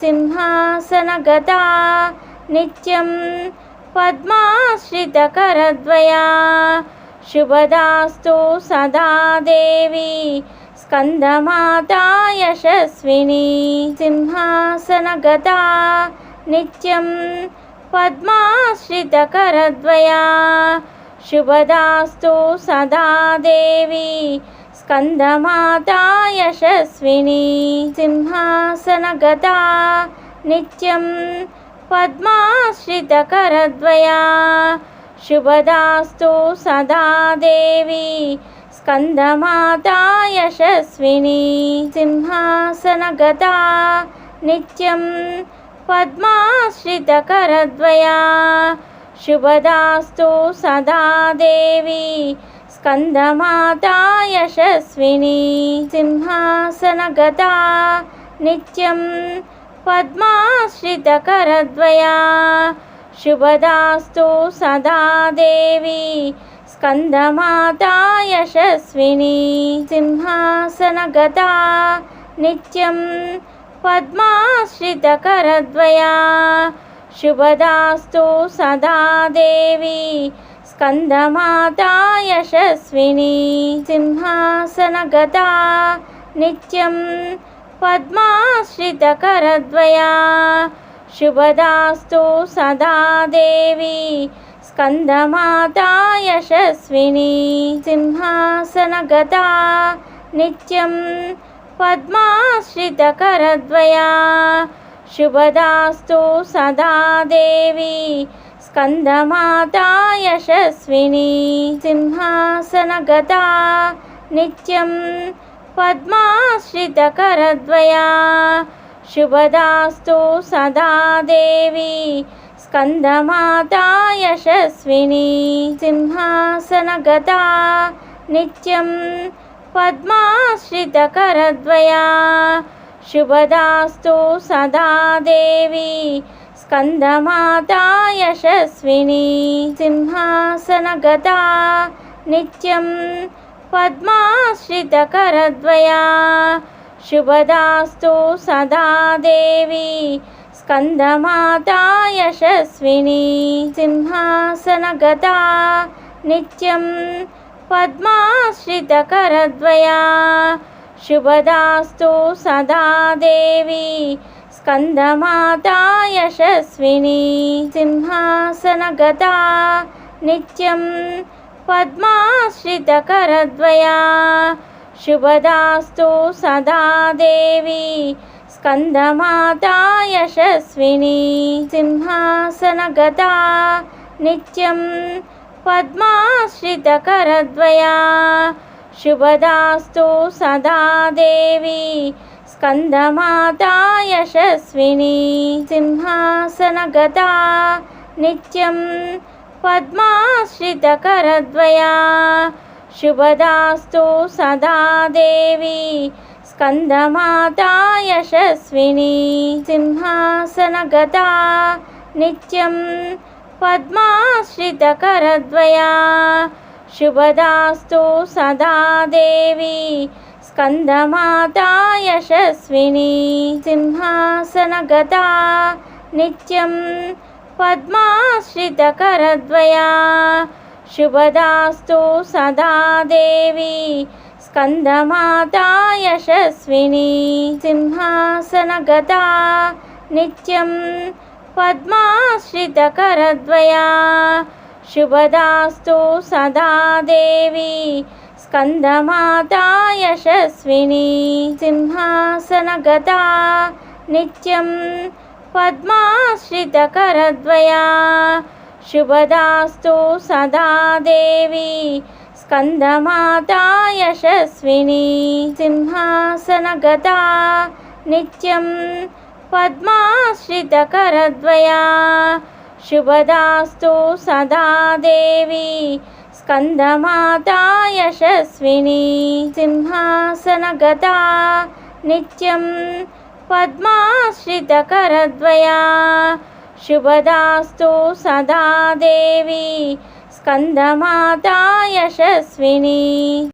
सिंहासनगता नित्यं पद्माश्रितकरद्वया शुभदास्तु सदा देवी स्कन्दमाता यशस्विनी सिंहासनगता नित्यं पद्माश्रितकरद्वया शुभदास्तु सदा देवी स्कन्दमाता यशस्विनी सिंहासनगता नित्यं पद्माश्रितकरद्वया शुभदास्तु सदा देवी स्कन्दमाता यशस्विनी सिंहासनगता नित्यं पद्माश्रितकरद्वया शुभदास्तु सदा देवी स्कन्दमाता यशस्विनी सिंहासनगता नित्यं पद्माश्रितकरद्वया शुभदास्तु सदा देवी स्कन्दमाता यशस्विनी सिंहासनगता नित्यं पद्माश्रितकरद्वया शुभदास्तु सदा देवी स्कन्दमाता यशस्विनी सिंहासनगता नित्यं पद्माश्रितकरद्वया शुभदास्तु सदा देवी स्कन्दमाता यशस्विनी सिंहासनगता नित्यं पद्माश्रितकरद्वया शुभदास्तु सदा देवी स्कन्दमाता यशस्विनी सिंहासनगता नित्यं पद्माश्रितकरद्वया शुभदास्तु सदा देवी स्कन्दमाता यशस्विनी सिंहासनगता नित्यं पद्माश्रितकरद्वया शुभदास्तु सदा देवी स्कन्दमाता यशस्विनी सिंहासनगता नित्यं पद्माश्रितकरद्वया शुभदास्तु सदा देवी स्कन्दमाता यशस्विनी सिंहासनगता नित्यं पद्माश्रितकरद्वया शुभदास्तु सदा देवी स्कन्दमाता यशस्विनी सिंहासनगता नित्यं पद्माश्रितकरद्वया शुभदास्तु सदा देवी स्कन्दमाता यशस्विनी सिंहासनगता नित्यं पद्माश्रितकरद्वया शुभदास्तु सदा देवी स्कन्दमाता यशस्विनी सिंहासनगता नित्यं पद्माश्रितकरद्वया शुभदास्तु सदा देवी स्कन्दमाता यशस्विनी सिंहासनगता नित्यं पद्माश्रितकरद्वया शुभदास्तु सदा देवी स्कन्दमाता यशस्विनी सिंहासनगता नित्यं पद्माश्रितकरद्वया शुभदास्तु सदा देवी स्कन्दमाता यशस्विनी सिंहासनगता नित्यं पद्माश्रितकरद्वया शुभदास्तु सदा देवी स्कन्दमाता यशस्विनी सिंहासनगता नित्यं पद्माश्रितकरद्वया शुभदास्तु सदा देवी स्कन्दमाता यशस्विनी सिंहासनगता नित्यं पद्माश्रितकरद्वया शुभदास्तु सदा देवी स्कन्दमाता यशस्विनी सिंहासनगता नित्यं पद्माश्रितकरद्वया शुभदास्तु सदा देवी स्कन्दमाता यशस्विनी।